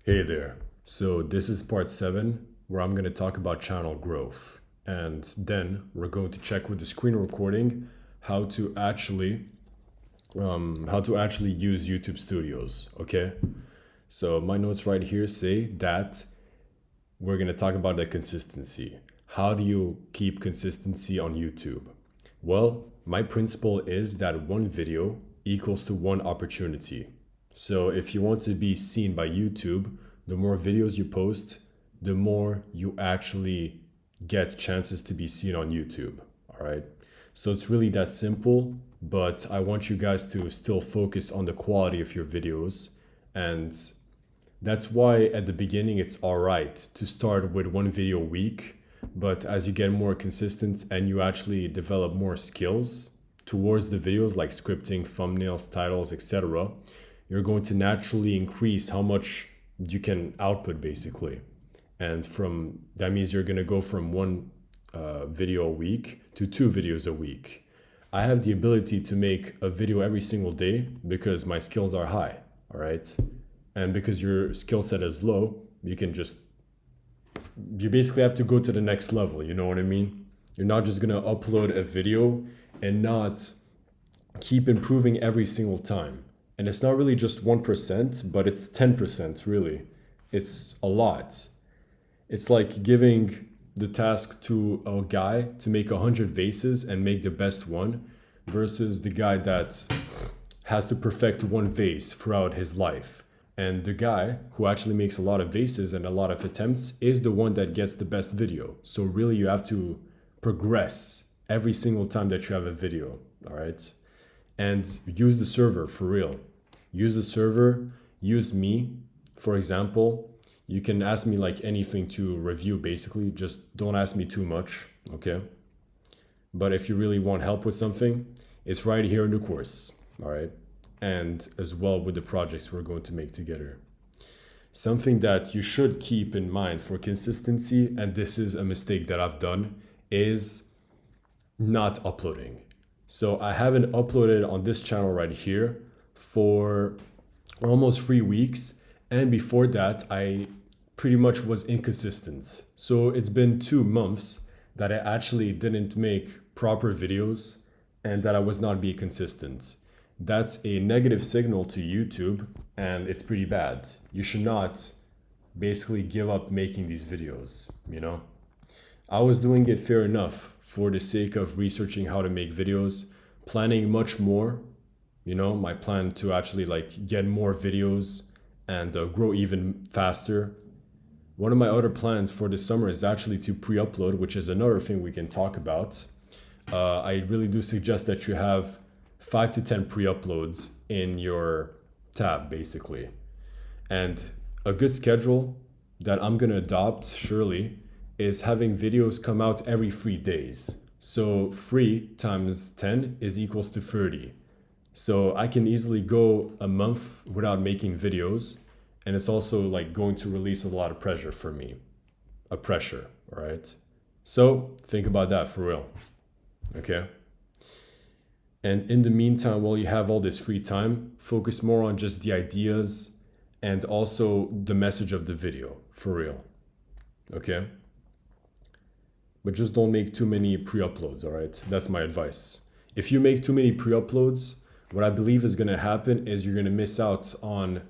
Hey there. So this is part 7 where I'm going to talk about channel growth. And then we're going to check with the screen recording how to actually use YouTube Studios, okay? So my notes right here say that we're going to talk about the consistency. How do you keep consistency on YouTube? Well, my principle is that one video equals to one opportunity. So if you want to be seen by YouTube, the more videos you post, the more you actually get chances to be seen on YouTube. All right. So it's really that simple, but I want you guys to still focus on the quality of your videos. And that's why at the beginning it's all right to start with one video a week, but as you get more consistent and you actually develop more skills towards the videos like scripting, thumbnails, titles, etc., you're going to naturally increase how much you can output basically. And from that means you're going to go from one video a week to 2 videos a week. I have the ability to make a video every single day because my skills are high, all right? And because your skill set is low, you basically have to go to the next level, you know what I mean? You're not just gonna upload a video and not keep improving every single time. And it's not really just 1%, but it's 10% really. It's a lot. It's like giving the task to a guy to make 100 vases and make the best one versus the guy that has to perfect one vase throughout his life. And the guy who actually makes a lot of vases and a lot of attempts is the one that gets the best video. So really you have to progress every single time that you have a video, all right? And use the server for real. Use the server, use me, for example. You can ask me like anything to review basically, just don't ask me too much, okay? But if you really want help with something, it's right here in the course, all right? And as well with the projects we're going to make together. Something that you should keep in mind for consistency, and this is a mistake that I've done, is not uploading. So I haven't uploaded on this channel right here for almost 3 weeks. And before that, I pretty much was inconsistent. So it's been 2 months that I actually didn't make proper videos and that I was not being consistent. That's a negative signal to YouTube and it's pretty bad. You should not basically give up making these videos, you know? I was doing it fair enough for the sake of researching how to make videos, planning much more, you know, my plan to actually like get more videos and grow even faster. One of my other plans for this summer is actually to pre-upload, which is another thing we can talk about. I really do suggest that you have 5 to 10 pre-uploads in your tab basically. And a good schedule that I'm gonna adopt surely is having videos come out every 3 days. So 3 times 10 is equals to 30. So I can easily go a month without making videos. And it's also like going to release a lot of pressure for me. A pressure, all right? So think about that for real, okay? And in the meantime, while you have all this free time, focus more on just the ideas and also the message of the video for real, okay? But just don't make too many pre-uploads, all right? That's my advice. If you make too many pre-uploads, what I believe is gonna happen is you're gonna miss out on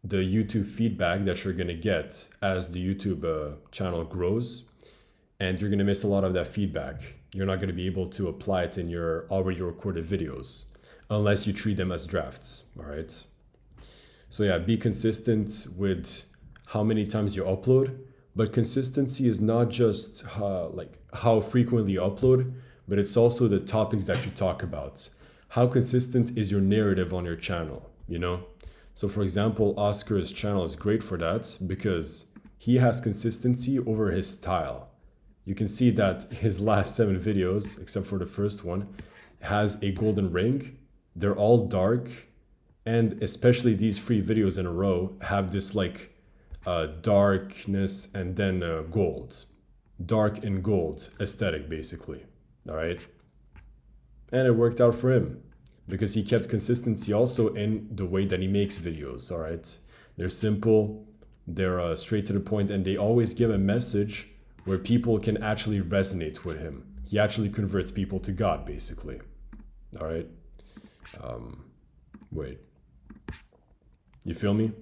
the YouTube feedback that you're gonna get as the YouTube channel grows, and you're gonna miss a lot of that feedback. You're not gonna be able to apply it in your already recorded videos unless you treat them as drafts, all right? So yeah, be consistent with how many times you upload, but consistency is not just like how frequently you upload, but it's also the topics that you talk about. How consistent is your narrative on your channel, you know? So for example, Oscar's channel is great for that because he has consistency over his style. You can see that his last 7 videos, except for the first one, has a golden ring. They're all dark. And especially these 3 videos in a row have this like darkness and then gold. Dark and gold aesthetic, basically. All right. And it worked out for him because he kept consistency also in the way that he makes videos. All right. They're simple, They're straight to the point, and they always give a message where people can actually resonate with him. He actually converts people to God, basically. All right. Wait. You feel me?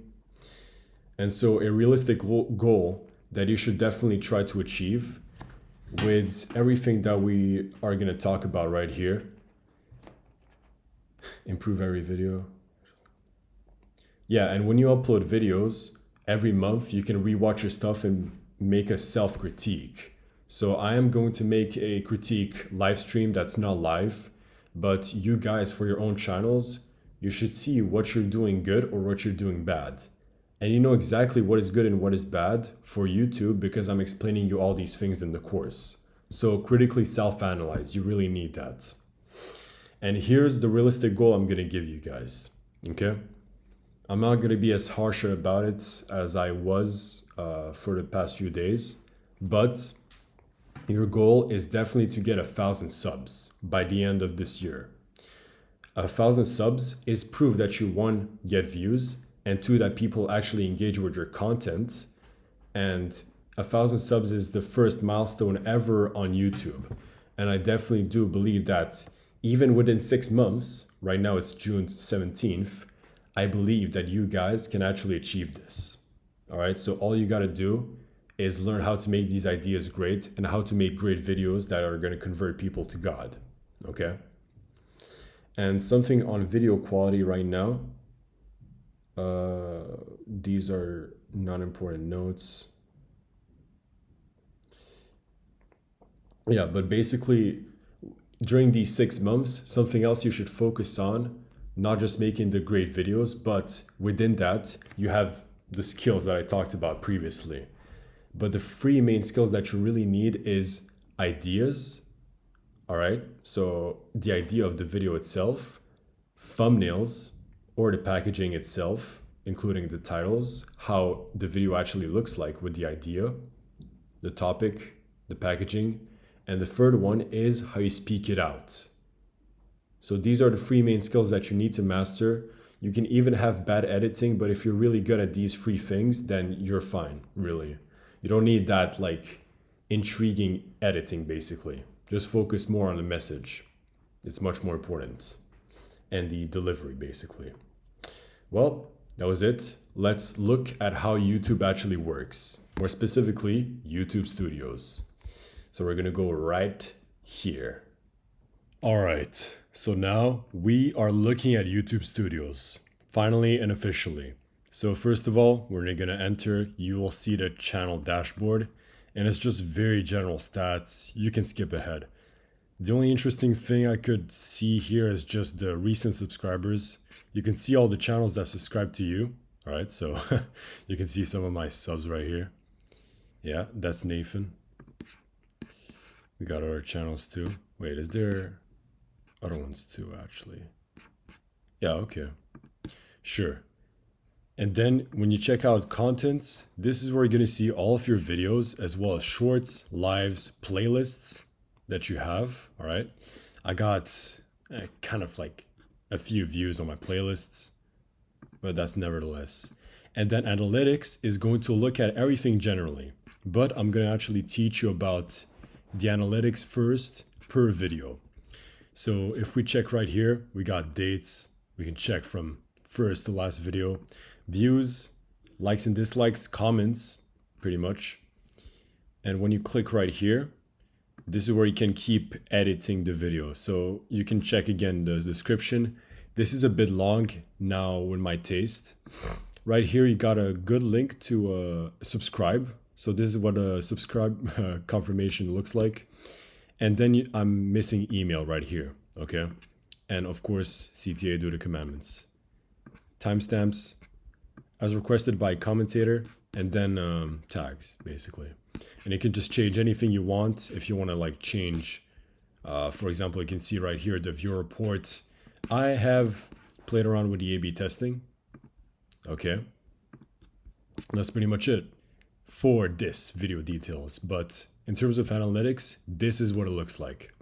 And so a realistic goal that you should definitely try to achieve with everything that we are going to talk about right here. Improve every video. Yeah, and when you upload videos every month, you can rewatch your stuff and make a self-critique. So I am going to make a critique live stream that's not live, but you guys, for your own channels, you should see what you're doing good or what you're doing bad. And you know exactly what is good and what is bad for YouTube because I'm explaining you all these things in the course. So critically self-analyze, you really need that. And here's the realistic goal I'm gonna give you guys, okay? I'm not gonna be as harsh about it as I was for the past few days, but your goal is definitely to get 1,000 subs by the end of this year. 1,000 subs is proof that you, one, get views, and two, that people actually engage with your content. And 1,000 subs is the first milestone ever on YouTube. And I definitely do believe that even within 6 months, right now it's June 17th, I believe that you guys can actually achieve this. All right, so all you gotta do is learn how to make these ideas great and how to make great videos that are gonna convert people to God, okay? And something on video quality right now, these are non-important notes. Yeah, but basically during these 6 months, something else you should focus on, not just making the great videos, but within that, you have the skills that I talked about previously. But the 3 main skills that you really need is ideas, all right? So the idea of the video itself, thumbnails, or the packaging itself, including the titles, how the video actually looks like with the idea, the topic, the packaging, and the third one is how you speak it out. So these are the 3 main skills that you need to master. You can even have bad editing, but if you're really good at these 3 things, then you're fine, really. You don't need that like intriguing editing, basically. Just focus more on the message. It's much more important. And the delivery, basically. Well, that was it. Let's look at how YouTube actually works. More specifically, YouTube Studios. So we're gonna go right here. All right, so now we are looking at YouTube Studios, finally and officially. So first of all, we're gonna enter, you will see the channel dashboard, and it's just very general stats. You can skip ahead. The only interesting thing I could see here is just the recent subscribers. You can see all the channels that subscribe to you. All right, so you can see some of my subs right here. Yeah, that's Nathan. We got our channels too. Wait, is there other ones too, actually? Yeah, okay. Sure. And then when you check out contents, this is where you're gonna see all of your videos as well as shorts, lives, playlists that you have, all right? I got kind of like a few views on my playlists, but that's nevertheless. And then analytics is going to look at everything generally, but I'm gonna actually teach you about the analytics first per video. So if we check right here, we got dates. We can check from first to last video, views, likes and dislikes, comments, pretty much. And when you click right here, this is where you can keep editing the video. So you can check again the description. This is a bit long now with my taste. Right here, you got a good link to subscribe. So this is what a subscribe confirmation looks like. And then I'm missing email right here, okay? And of course, CTA due to commandments. Timestamps as requested by commentator, and then tags, basically. And you can just change anything you want. If you want to like change, for example, you can see right here, the viewer report. I have played around with the A/B testing. Okay. And that's pretty much it for this video details. But in terms of analytics, this is what it looks like.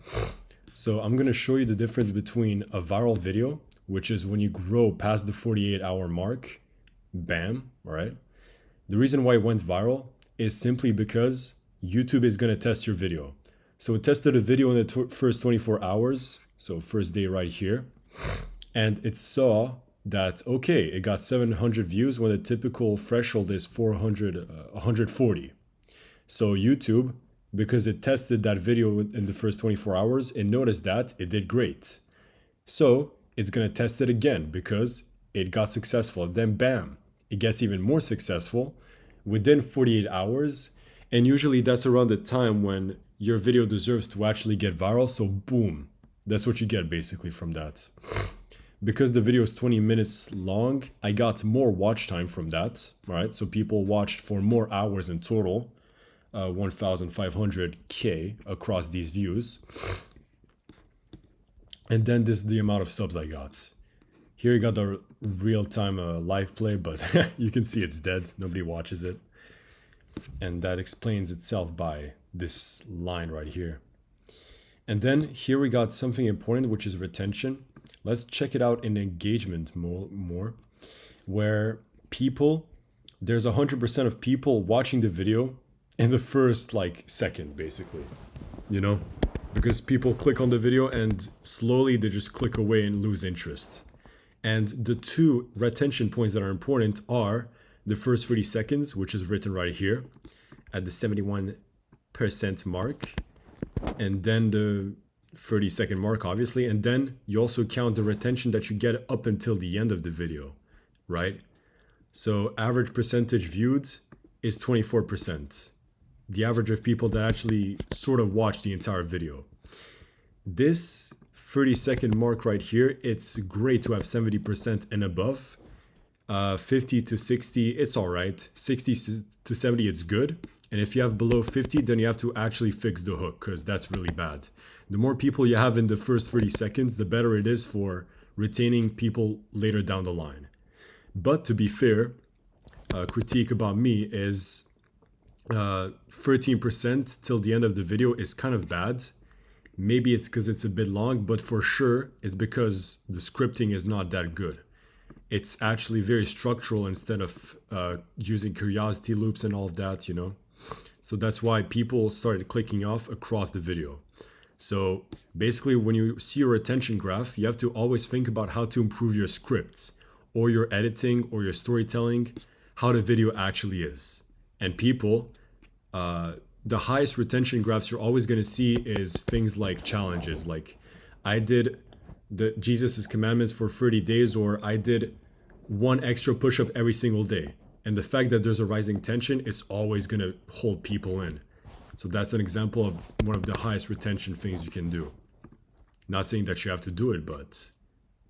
So I'm going to show you the difference between a viral video, which is when you grow past the 48-hour mark, bam, all right? The reason why it went viral is simply because YouTube is going to test your video. So it tested a video in the first 24 hours, so first day right here, and it saw that, okay, it got 700 views when the typical threshold is 140. So YouTube, because it tested that video in the first 24 hours, it noticed that it did great. So it's going to test it again because it got successful. Then bam, it gets even more successful within 48 hours. And usually that's around the time when your video deserves to actually get viral. So boom, that's what you get basically from that. Because the video is 20 minutes long, I got more watch time from that, right? So people watched for more hours in total, 1,500K across these views. And then this is the amount of subs I got. Here you got the real-time live play, but you can see it's dead. Nobody watches it. And that explains itself by this line right here. And then here we got something important, which is retention. Let's check it out in engagement more, where people, there's 100% of people watching the video in the first second, basically, you know, because people click on the video and slowly they just click away and lose interest. And the two retention points that are important are the first 30 seconds, which is written right here at the 71% mark, and then the 30-second mark, obviously, and then you also count the retention that you get up until the end of the video, right? So average percentage viewed is 24%. The average of people that actually sort of watch the entire video. This 30-second mark right here, it's great to have 70% and above. 50 to 60, it's all right. 60 to 70, it's good. And if you have below 50, then you have to actually fix the hook, because that's really bad. The more people you have in the first 30 seconds, the better it is for retaining people later down the line. But to be fair, critique about me is 13% till the end of the video is kind of bad. Maybe it's because it's a bit long, but for sure it's because the scripting is not that good. It's actually very structural instead of using curiosity loops and all of that, you know. So that's why people started clicking off across the video. So basically, when you see your retention graph, you have to always think about how to improve your scripts or your editing or your storytelling, how the video actually is. And people, the highest retention graphs you're always going to see is things like challenges, like I did the Jesus's commandments for 30 days, or I did one extra push-up every single day. And the fact that there's a rising tension, it's always going to hold people in. So that's an example of one of the highest retention things you can do. Not saying that you have to do it, but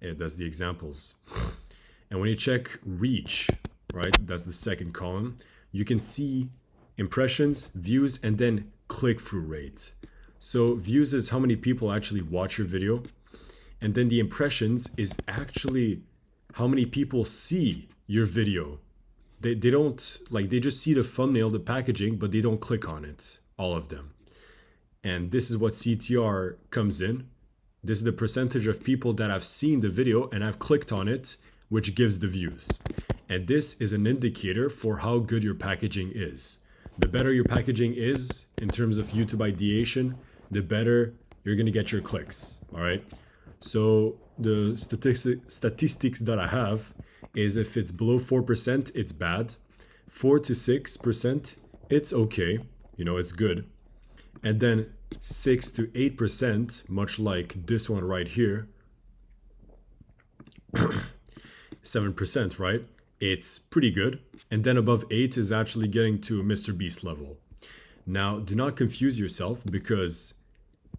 yeah, that's the examples. And when you check reach, right, that's the second column, you can see impressions, views, and then click-through rate. So views is how many people actually watch your video. And then the impressions is actually how many people see your video. They don't, they just see the thumbnail, the packaging, but they don't click on it, all of them. And this is what CTR comes in. This is the percentage of people that have seen the video and have clicked on it, which gives the views. And this is an indicator for how good your packaging is. The better your packaging is in terms of YouTube ideation, the better you're going to get your clicks, all right? So the statistics that I have is if it's below 4%, it's bad. 4 to 6%, it's okay. You know, it's good. And then 6 to 8%, much like this one right here, 7%, right? It's pretty good. And then above 8 is actually getting to Mr. Beast level. Now, do not confuse yourself, because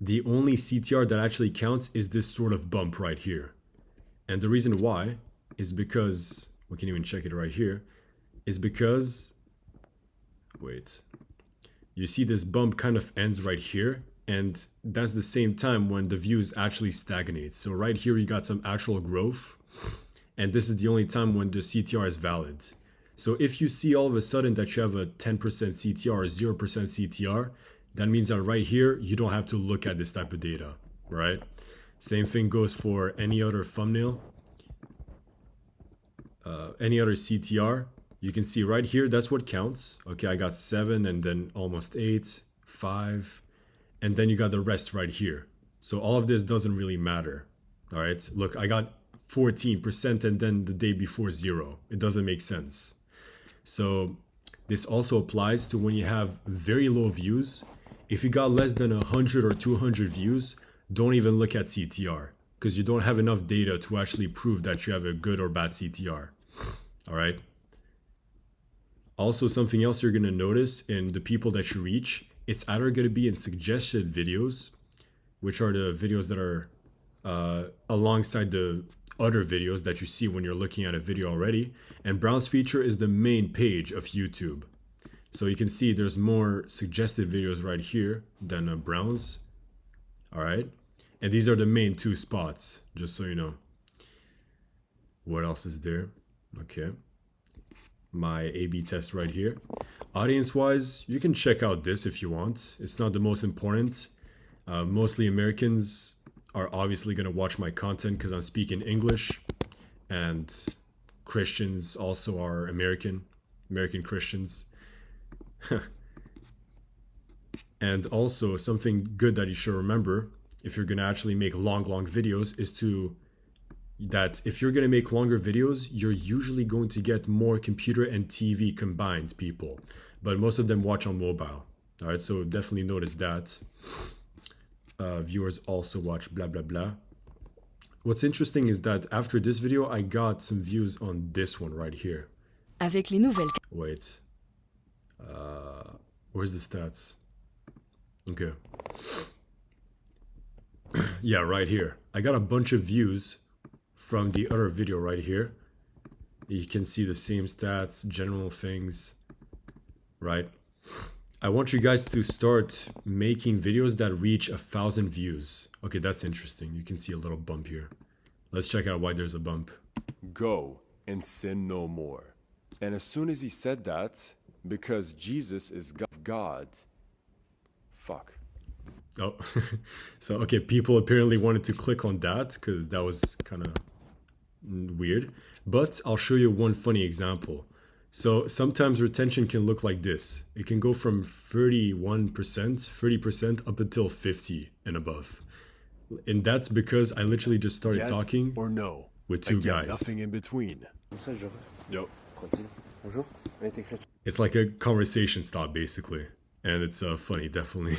the only CTR that actually counts is this sort of bump right here. And the reason why is because, we can even check it right here, is because, wait, you see this bump kind of ends right here, and that's the same time when the views actually stagnate. So right here you got some actual growth, and this is the only time when the CTR is valid. So if you see all of a sudden that you have a 10% CTR or 0% CTR, that means that right here you don't have to look at this type of data, right? Same thing goes for any other thumbnail, any other CTR. You can see right here, that's what counts. Okay, I got 7 and then almost 8, 5, and then you got the rest right here. So all of this doesn't really matter. All right, look, I got 14% and then the day before 0. It doesn't make sense. So this also applies to when you have very low views. If you got less than 100 or 200 views, don't even look at CTR because you don't have enough data to actually prove that you have a good or bad CTR. All right. Also, something else you're going to notice in the people that you reach, it's either going to be in suggested videos, which are the videos that are alongside the other videos that you see when you're looking at a video already. And browse feature is the main page of YouTube. So you can see there's more suggested videos right here than browse. All right. And these are the main 2 spots, just so you know. What else is there? Okay. My A/B test right here. Audience wise, you can check out this if you want. It's not the most important. Mostly Americans are obviously going to watch my content because I'm speaking English, and Christians also are American Christians. And also something good that you should remember if you're going to actually make long videos is that if you're going to make longer videos, you're usually going to get more computer and TV combined people, but most of them watch on mobile. All right, so definitely notice that. Viewers also watch blah blah blah. What's interesting is that after this video, I got some views on this one right here. Avec les nouvelles. Wait. Where's the stats? Okay. Yeah, right here. I got a bunch of views from the other video right here. You can see the same stats, general things, right? I want you guys to start making videos that reach 1,000 views. Okay, that's interesting. You can see a little bump here. Let's check out why there's a bump. Go and sin no more. And as soon as he said that, because Jesus is God, fuck. Oh, so okay, people apparently wanted to click on that because that was kind of weird. But I'll show you one funny example. So sometimes retention can look like this. It can go from 30% up until 50 and above. And that's because I literally just started Yes talking or no. with 2 Again, guys. Nothing in between. Yep. It's like a conversation stop basically. And it's funny, definitely.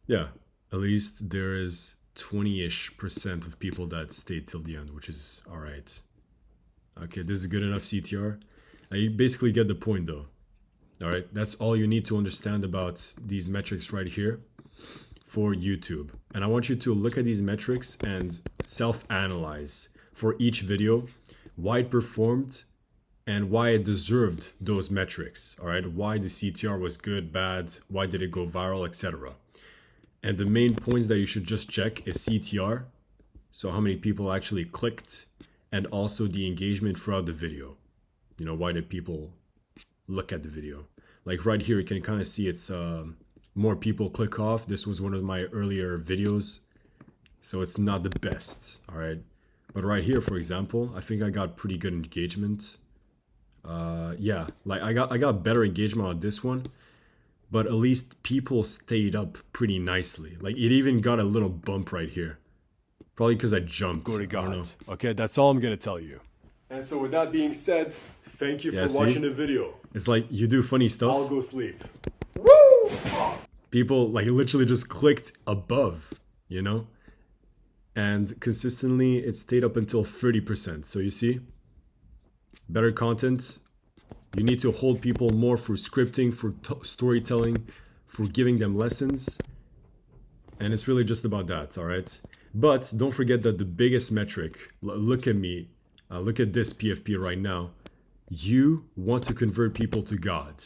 Yeah, at least there is 20-ish% of people that stayed till the end, which is all right. Okay, this is good enough CTR. You basically get the point though. All right, that's all you need to understand about these metrics right here for YouTube. And I want you to look at these metrics and self-analyze for each video why it performed and why it deserved those metrics. All right, why the CTR was good, bad, why did it go viral, etc. And the main points that you should just check is CTR, so how many people actually clicked, and also the engagement throughout the video. You know, why did people look at the video? Like right here, you can kind of see it's more people click off. This was one of my earlier videos, so it's not the best, all right? But right here, for example, I think I got pretty good engagement. Yeah, like I got better engagement on this one, but at least people stayed up pretty nicely. Like it even got a little bump right here. Probably because I jumped. Go to I don't know. God. Okay, that's all I'm going to tell you. And so with that being said, thank you Yeah, for watching see? the video. It's like you do funny stuff. I'll go sleep. People like literally just clicked above, you know? And consistently it stayed up until 30%. So you see, better content. You need to hold people more for scripting, for storytelling, for giving them lessons. And it's really just about that, all right? But don't forget that the biggest metric, look at me, look at this PFP right now. You want to convert people to God,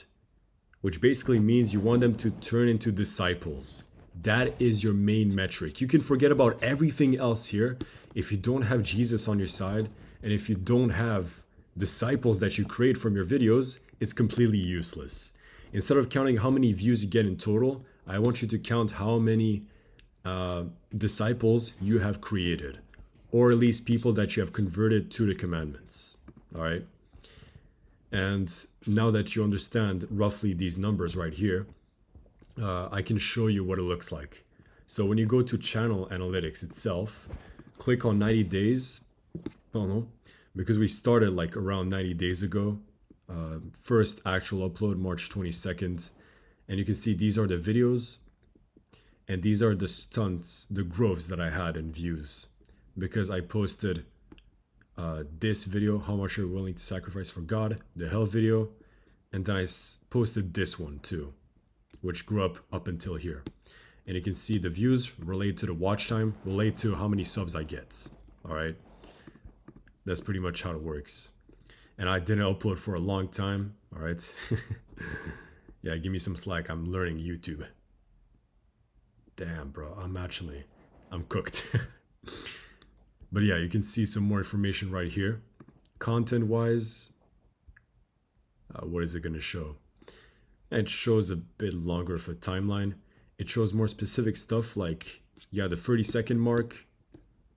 which basically means you want them to turn into disciples. That is your main metric. You can forget about everything else here if you don't have Jesus on your side, and if you don't have disciples that you create from your videos, it's completely useless. Instead of counting how many views you get in total, I want you to count how many disciples you have created, or at least people that you have converted to the commandments. All right. And now that you understand roughly these numbers right here, I can show you what it looks like. So when you go to channel analytics itself, click on 90 days. I don't know, because we started like around 90 days ago. First actual upload, March 22nd. And you can see these are the videos. And these are the stunts, the growths that I had in views. Because I posted this video, how much you're willing to sacrifice for God, the hell video. And then I posted this one too, which grew up until here. And you can see the views relate to the watch time, relate to how many subs I get. All right. That's pretty much how it works. And I didn't upload for a long time. All right. Yeah, give me some slack. I'm learning YouTube. Damn, bro. I'm cooked. But yeah, you can see some more information right here. Content wise, what is it going to show? It shows a bit longer of a timeline. It shows more specific stuff like, yeah, the 30-second mark.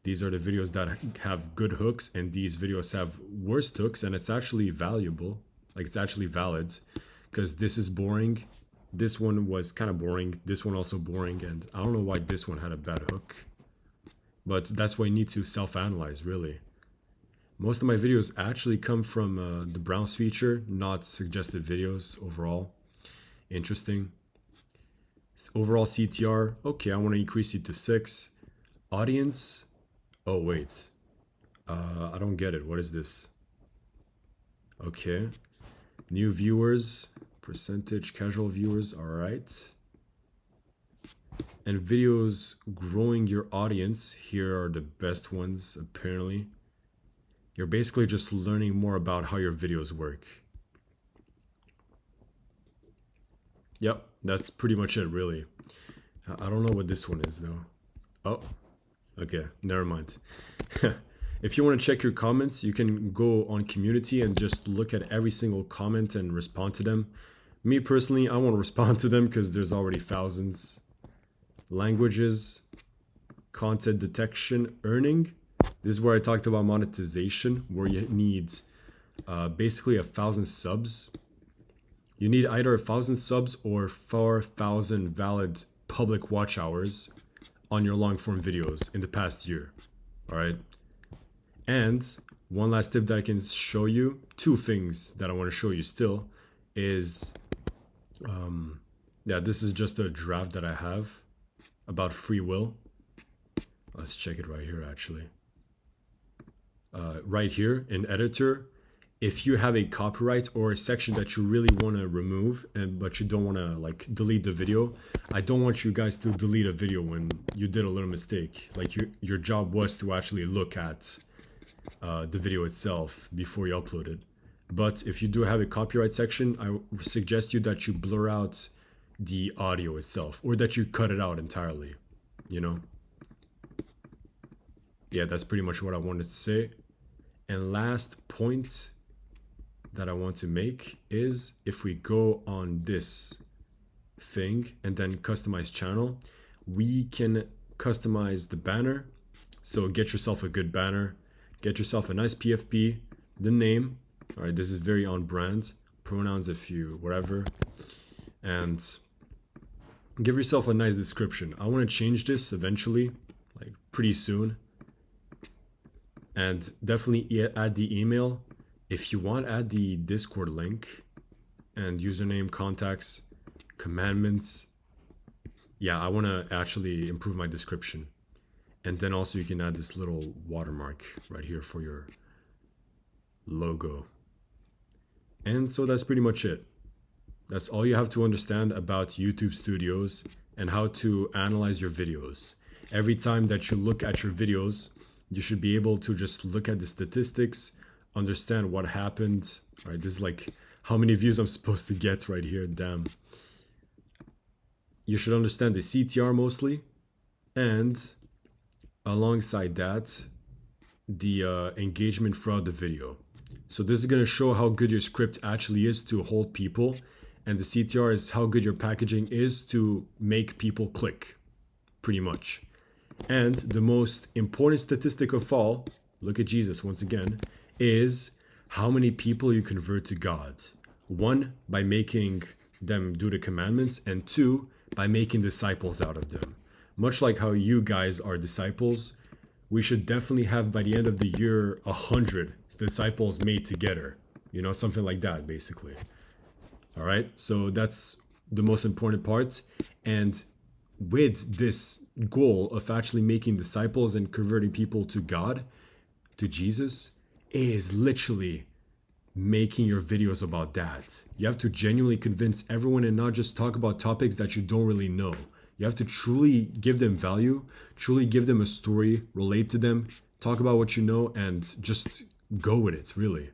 These are the videos that have good hooks, and these videos have worst hooks, and it's actually valuable. Like, it's actually valid, because this is boring. This one was kind of boring. This one also boring, and I don't know why this one had a bad hook. But that's why you need to self-analyze, really. Most of my videos actually come from the browse feature, not suggested videos overall. Interesting. Overall CTR, okay, I want to increase it to 6. Audience, oh wait, I don't get it. What is this? Okay, new viewers, percentage, casual viewers, all right. And videos growing your audience, here are the best ones apparently. You're basically just learning more about how your videos work. Yep, that's pretty much it, really. I don't know what this one is, though. Oh, okay, never mind. If you want to check your comments, you can go on community and just look at every single comment and respond to them. Me personally, I won't respond to them because there's already thousands. Languages, content detection, earning. This is where I talked about monetization, where you need basically 1,000 subs. You need either 1,000 subs or 4,000 valid public watch hours on your long form videos in the past year. All right. And one last tip that I can show you, 2 things that I want to show you still is, yeah, this is just a draft that I have about free will. Let's check it right here, actually. Right here in editor, if you have a copyright or a section that you really want to remove, but you don't want to like delete the video, I don't want you guys to delete a video when you did a little mistake. Like your job was to actually look at the video itself before you upload it. But if you do have a copyright section, I suggest you that you blur out the audio itself, or that you cut it out entirely, you know? Yeah, that's pretty much what I wanted to say. And last point that I want to make is, if we go on this thing and then customize channel, we can customize the banner. So get yourself a good banner, get yourself a nice PFP, the name. All right, this is very on brand. Pronouns if you whatever, and give yourself a nice description. I want to change this eventually, like pretty soon. And definitely add the email. If you want, add the Discord link and username, contacts, commandments. Yeah, I want to actually improve my description. And then also you can add this little watermark right here for your logo. And so that's pretty much it. That's all you have to understand about YouTube Studios and how to analyze your videos. Every time that you look at your videos, you should be able to just look at the statistics, understand what happened. All right, this is like how many views I'm supposed to get right here. Damn. You should understand the CTR mostly, and alongside that, the engagement throughout the video. So this is going to show how good your script actually is to hold people, and the CTR is how good your packaging is to make people click, pretty much. And the most important statistic of all, look at Jesus once again, is how many people you convert to God. One, by making them do the commandments, and two, by making disciples out of them. Much like how you guys are disciples, we should definitely have by the end of the year 100 disciples made together. You know, something like that, basically. All right, so that's the most important part. And with this goal of actually making disciples and converting people to God, to Jesus, is literally making your videos about that. You have to genuinely convince everyone and not just talk about topics that you don't really know. You have to truly give them value, truly give them a story, relate to them, talk about what you know, and just go with it, really,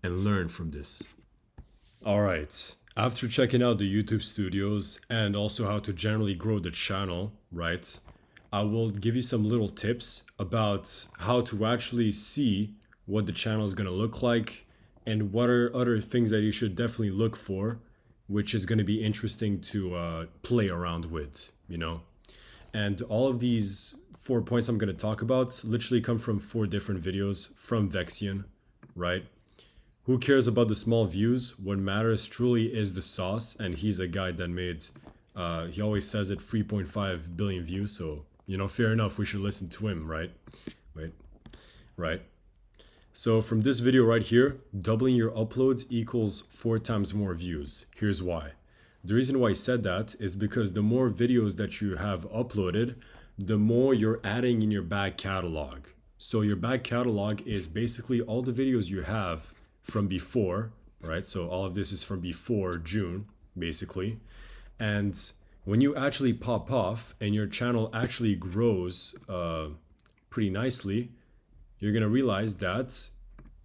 and learn from this. All right. After checking out the YouTube studios and also how to generally grow the channel, right? I will give you some little tips about how to actually see what the channel is going to look like and what are other things that you should definitely look for, which is going to be interesting to play around with, you know? And all of these 4 points I'm going to talk about literally come from 4 different videos from Vexian, right? Who cares about the small views? What matters truly is the sauce, and he's a guy that made, he always says it, 3.5 billion views, so, you know, fair enough, we should listen to him, right? Right. So from this video right here, doubling your uploads equals 4 times more views. Here's why. The reason why I said that is because the more videos that you have uploaded, the more you're adding in your back catalog. So your back catalog is basically all the videos you have from before, right? So all of this is from before June, basically. And when you actually pop off and your channel actually grows pretty nicely, you're gonna realize that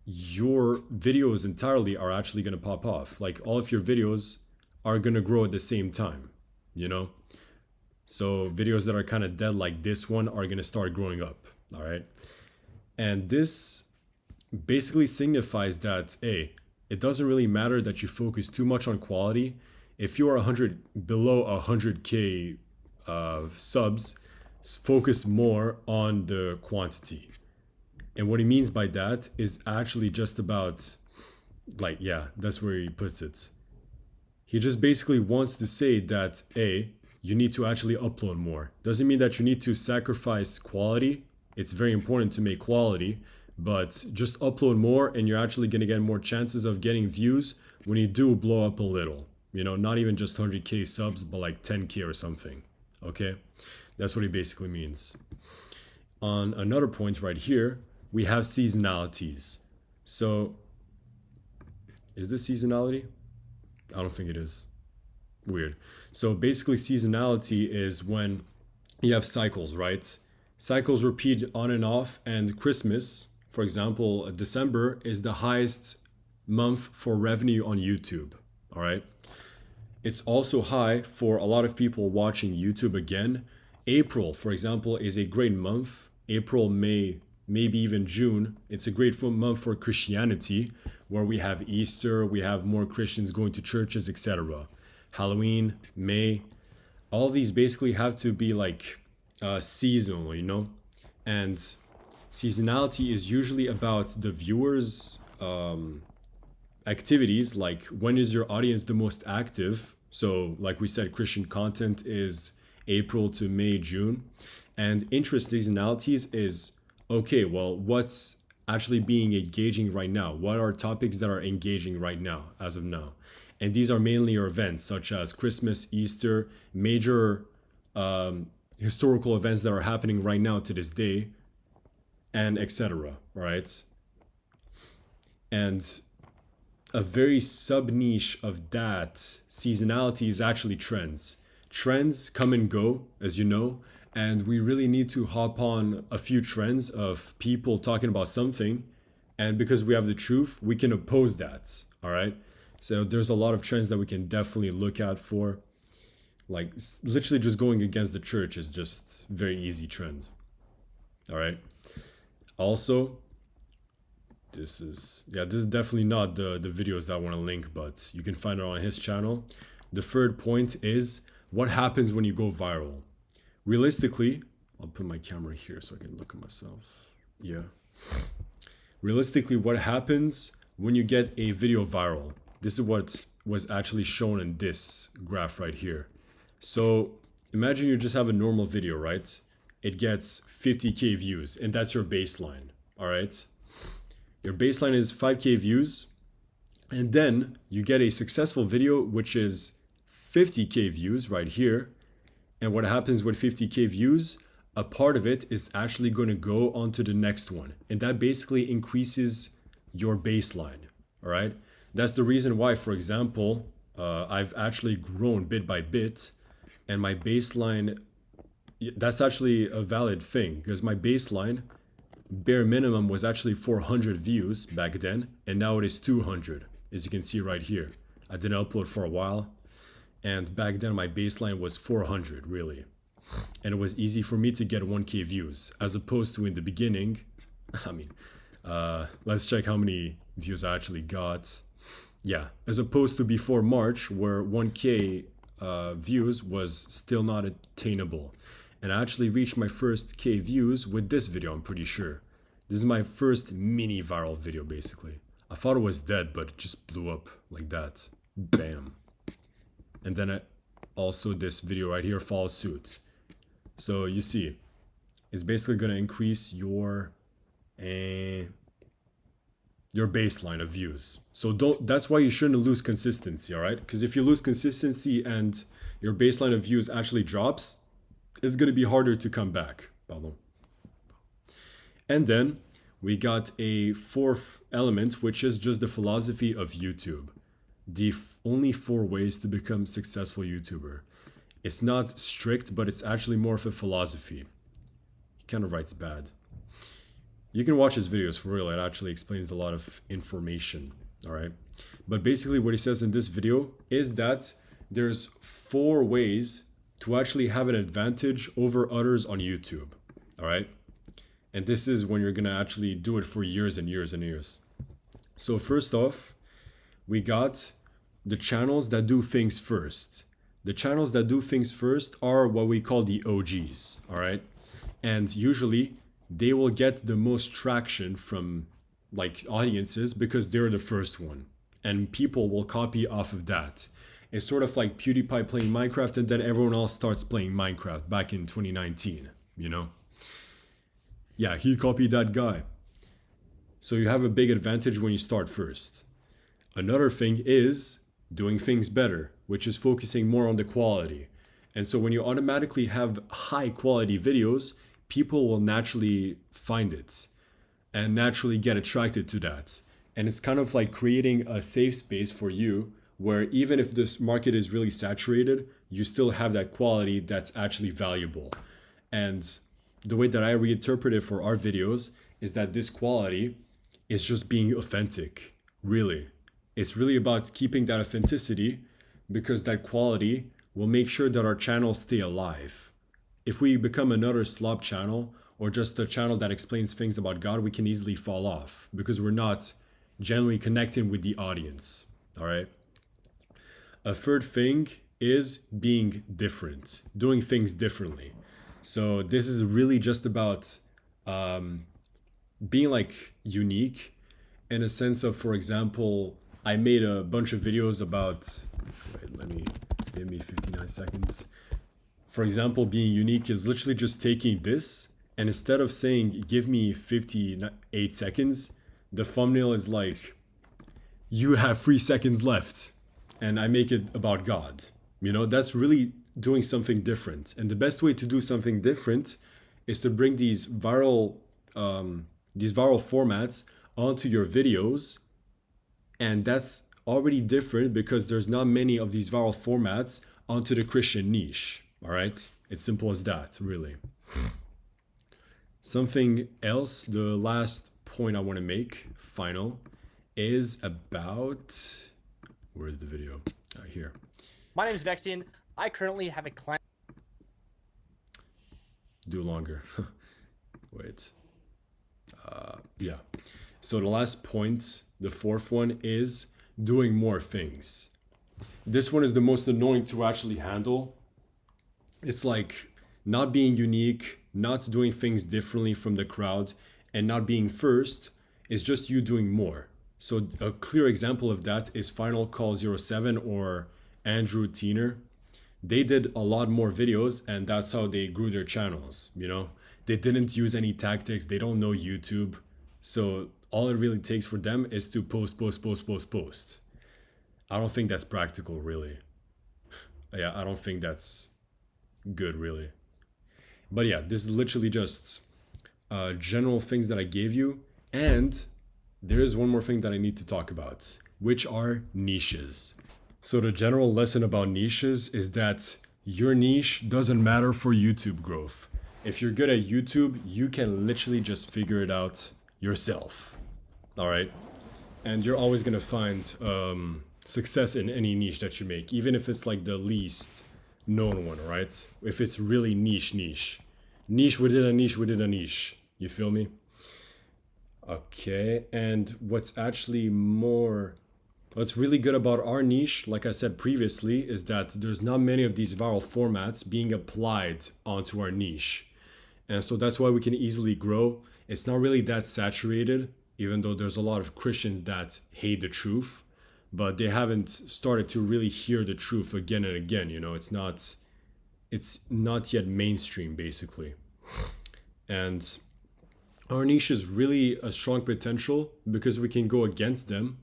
your videos entirely are actually gonna pop off. Like all of your videos are gonna grow at the same time, you know? So videos that are kind of dead like this one are gonna start growing up, all right? And this basically signifies that, hey, it doesn't really matter that you focus too much on quality. If you are below 100K subs, focus more on the quantity. And what he means by that is actually just about, like, yeah, that's where he puts it. He just basically wants to say that, hey, you need to actually upload more. Doesn't mean that you need to sacrifice quality. It's very important to make quality, but just upload more and you're actually going to get more chances of getting views when you do blow up a little. You know, not even just 100K subs, but like 10K or something. Okay? That's what he basically means. On another point right here, we have seasonalities. So, is this seasonality? I don't think it is. Weird. So basically seasonality is when you have cycles, right? Cycles repeat on and off, and Christmas, for example, December is the highest month for revenue on YouTube, all right? It's also high for a lot of people watching YouTube again. April, for example, is a great month. April, May, maybe even June. It's a great month for Christianity, where we have Easter, we have more Christians going to churches, etc. Halloween, May, all these basically have to be like seasonal, you know? And seasonality is usually about the viewers' activities, like when is your audience the most active? So like we said, Christian content is April to May, June. And interest seasonalities is, okay, well, what's actually being engaging right now? What are topics that are engaging right now, as of now? And these are mainly your events such as Christmas, Easter, major historical events that are happening right now to this day, and etc. Right? And a very sub niche of that seasonality is actually trends. Trends come and go, as you know, and we really need to hop on a few trends of people talking about something. And because we have the truth, we can oppose that. All right. So there's a lot of trends that we can definitely look out for. Like literally just going against the church is just very easy trend. All right. Also, this is definitely not the videos that I want to link, but you can find it on his channel. The third point is what happens when you go viral. Realistically, I'll put my camera here so I can look at myself. Yeah. realistically, what happens when you get a video viral? This is what was actually shown in this graph right here. So imagine you just have a normal video, right? It gets 50K views, and that's your baseline, all right? Your baseline is 5K views, and then you get a successful video, which is 50K views right here. And what happens with 50K views? A part of it is actually going to go onto the next one. And that basically increases your baseline, all right? That's the reason why, for example, I've actually grown bit by bit, and my baseline, that's actually a valid thing, because my baseline bare minimum was actually 400 views back then, and now it is 200, as you can see right here. I didn't upload for a while, and back then my baseline was 400 really, and it was easy for me to get 1K views, as opposed to in the beginning. I mean, let's check how many views I actually got. Yeah, as opposed to before March, where 1K views was still not attainable. And I actually reached my first K views with this video, I'm pretty sure. This is my first mini viral video, basically. I thought it was dead, but it just blew up like that. Bam. And then also this video right here follows suit. So you see, it's basically going to increase your baseline of views. So that's why you shouldn't lose consistency, all right? Because if you lose consistency and your baseline of views actually drops, it's going to be harder to come back. Pardon. And then we got a fourth element, which is just the philosophy of YouTube. The only 4 ways to become a successful YouTuber. It's not strict, but it's actually more of a philosophy. He kind of writes bad. You can watch his videos for real. It actually explains a lot of information, all right? But basically what he says in this video is that there's 4 ways to actually have an advantage over others on YouTube, all right? And this is when you're gonna actually do it for years and years and years. So first off, we got the channels that do things first. The channels that do things first are what we call the OGs, all right? And usually they will get the most traction from like audiences because they're the first one, and people will copy off of that. It's sort of like PewDiePie playing Minecraft and then everyone else starts playing Minecraft back in 2019, you know? Yeah, he copied that guy. So you have a big advantage when you start first. Another thing is doing things better, which is focusing more on the quality. And so when you automatically have high quality videos, people will naturally find it and naturally get attracted to that. And it's kind of like creating a safe space for you where even if this market is really saturated, you still have that quality that's actually valuable. And the way that I reinterpret it for our videos is that this quality is just being authentic, really. It's really about keeping that authenticity, because that quality will make sure that our channels stay alive. If we become another slop channel or just a channel that explains things about God, we can easily fall off because we're not generally connecting with the audience, all right? A third thing is being different, doing things differently. So this is really just about being like unique in a sense of, for example, I made a bunch of videos about, give me 59 seconds. For example, being unique is literally just taking this, and instead of saying, give me 58 seconds, the thumbnail is like, you have 3 seconds left. And I make it about God. You know, that's really doing something different. And the best way to do something different is to bring these viral formats onto your videos. And that's already different because there's not many of these viral formats onto the Christian niche. All right? It's simple as that, really. Something else, the last point I want to make, final, is about... Where is the video? Here. My name is Vexian. I currently have a client. Do longer. Wait. Yeah. So the last point, the fourth one, is doing more things. This one is the most annoying to actually handle. It's like not being unique, not doing things differently from the crowd, and not being first. It's just you doing more. So a clear example of that is Final Call 07 or Andrew Teener. They did a lot more videos, and that's how they grew their channels, you know? They didn't use any tactics. They don't know YouTube. So all it really takes for them is to post. I don't think that's practical, really. Yeah, I don't think that's good, really. But yeah, this is literally just general things that I gave you. And there is one more thing that I need to talk about, which are niches. So the general lesson about niches is that your niche doesn't matter for YouTube growth. If you're good at YouTube, you can literally just figure it out yourself. All right? And you're always going to find success in any niche that you make, even if it's like the least known one, right? If it's really niche. Niche within a niche within a niche. You feel me? Okay, and what's really good about our niche, like I said previously, is that there's not many of these viral formats being applied onto our niche. And so that's why we can easily grow. It's not really that saturated, even though there's a lot of Christians that hate the truth, but they haven't started to really hear the truth again and again. You know, it's not yet mainstream, basically. And our niche is really a strong potential because we can go against them,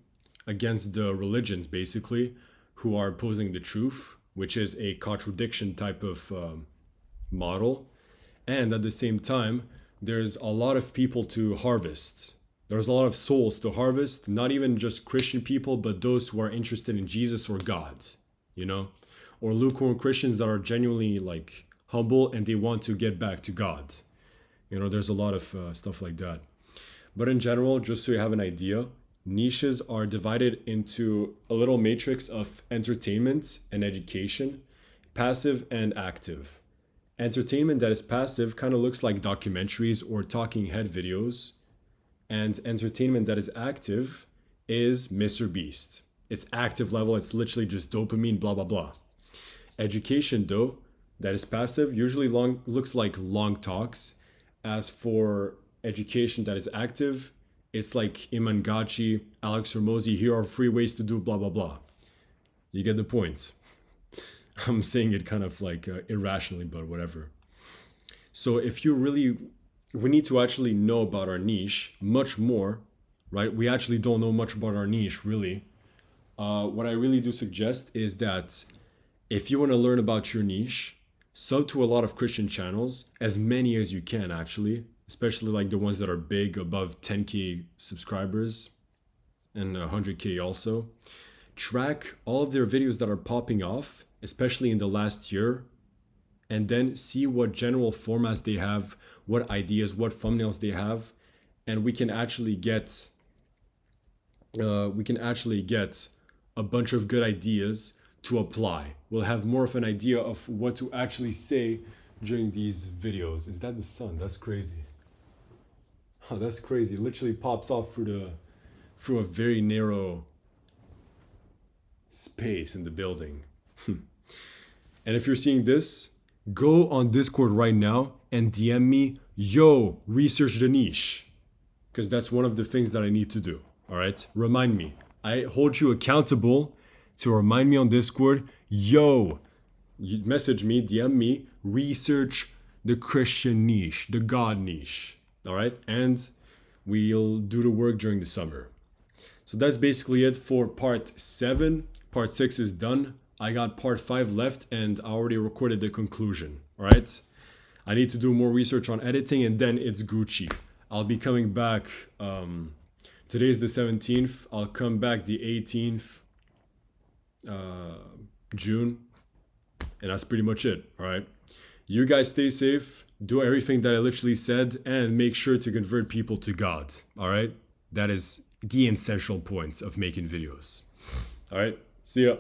against the religions, basically, who are opposing the truth, which is a contradiction type of model. And at the same time, there's a lot of people to harvest. There's a lot of souls to harvest, not even just Christian people, but those who are interested in Jesus or God, you know, or lukewarm Christians that are genuinely like humble and they want to get back to God. You know, there's a lot of stuff like that. But in general, just so you have an idea, niches are divided into a little matrix of entertainment and education, passive and active. Entertainment that is passive kind of looks like documentaries or talking head videos. And entertainment that is active is Mr. Beast. It's active level. It's literally just dopamine, blah, blah, blah. Education, though, that is passive, usually looks like long talks. As for education that is active, it's like Iman Gachi, Alex Hormozi, here are 3 ways to do blah, blah, blah. You get the point. I'm saying it kind of like irrationally, but whatever. So if you really, we need to actually know about our niche much more, right? We actually don't know much about our niche, really. What I really do suggest is that if you want to learn about your niche, sub to a lot of Christian channels, as many as you can actually, especially like the ones that are big, above 10K subscribers and 100K also. Track all of their videos that are popping off, especially in the last year, and then see what general formats they have, what ideas, what thumbnails they have, and we can actually get a bunch of good ideas to apply. We'll have more of an idea of what to actually say during these videos. Is that the sun? That's crazy. Oh, that's crazy. It literally pops off through a very narrow space in the building. And if you're seeing this, go on Discord right now and DM me, yo, research the niche. Because that's one of the things that I need to do. All right? Remind me. I hold you accountable to remind me on Discord, yo, you message me, DM me, research the Christian niche, the God niche. All right? And we'll do the work during the summer. So that's basically it for part 7. Part 6 is done. I got part 5 left and I already recorded the conclusion. All right? I need to do more research on editing and then it's Gucci. I'll be coming back. Today's the 17th. I'll come back the 18th June. And that's pretty much it. All right? You guys stay safe. Do everything that I literally said and make sure to convert people to God. All right? That is the essential point of making videos. All right? See ya.